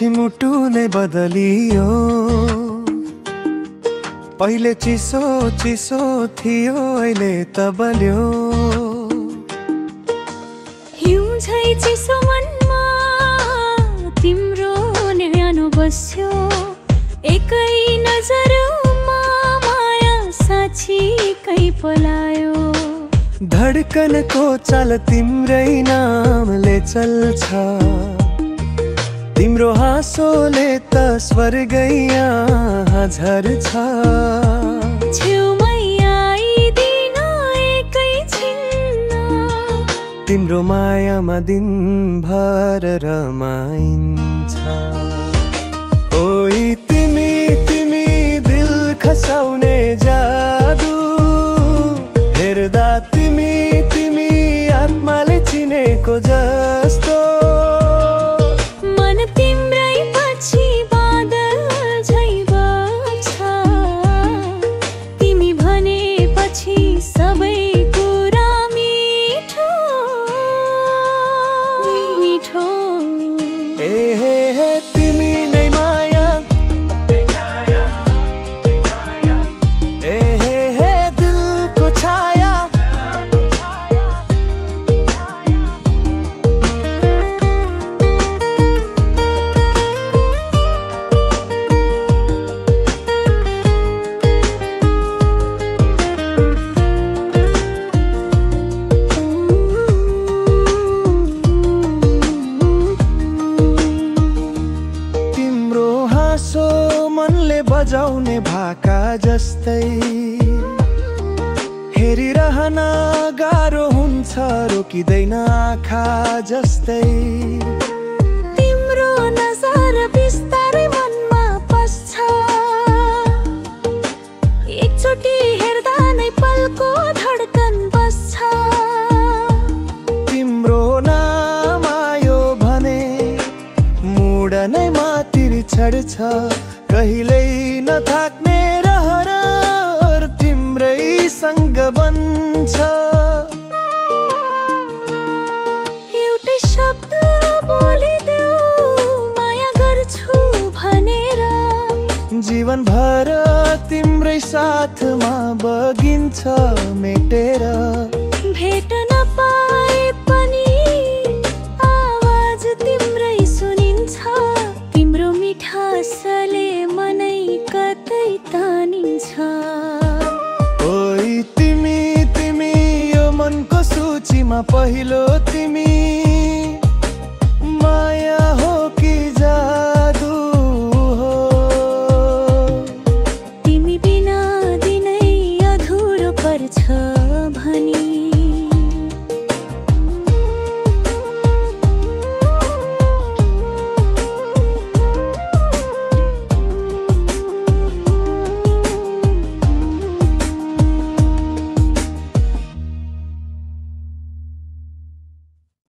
पछि मुटु नै बदलियो। पहिले चिसो चिसो थियो, अहिले त बल्यो। हिउँ झै चिसो मनमा तिम्रो न्यानो बस्यो। एकै नजरमा माया साँच्चीकै पलायो। धडकनको चाल तिम्रै नामले चल्छ। तिम्रो हाँसोले त स्वर्गै यहाँ झर्छ। छेउमै आइदिन एकैछिन, तिम्रो मायामा दिनभर रमाइन्छ। ओइ तिमी तिमी दिल खसाउने जादु, हेर्दा तिमी तिमी आत्माले चिनेको जस्तो। मन तिम्रै पछि बादल झै बग्छ। तिमी भनेपछि सबै कुरा मिठो मिठो। ए हे तिमी नै माया, ए हे दिलको छाया। तिम्रो हाँसो मनले बजाउने भाका जस्तै, हेरिरहन गाह्रो हुन्छ रोकिँदैन आँखा जस्तै। तिम्रो नजर बिस्तारै मनमा पस्छ। एकचोटि हेर्दा नै पलको धड्कन बस्छ। तिम्रो नाम आयो भने मुड नै मातिर चढ्छ। कहिल्यै नथाक्ने रहर तिम्रै सँग बन्छ। एउटै शब्द बोलिदेऊ माया गर्छु भनेर। जीवनभर तिम्रै साथमा बगिन्छ मेटेर। भेट नपाए पनि आवाज तिम्रै सुनिन्छ। तिम्रो मिठासले मनै कतै तानिन्छ। ओइ तिमी तिमी यो मनको सूचीमा पहिलो तिमी। माया हो कि जादु हो, तिमी बिना दिनै अधुरो पर्छ भनी।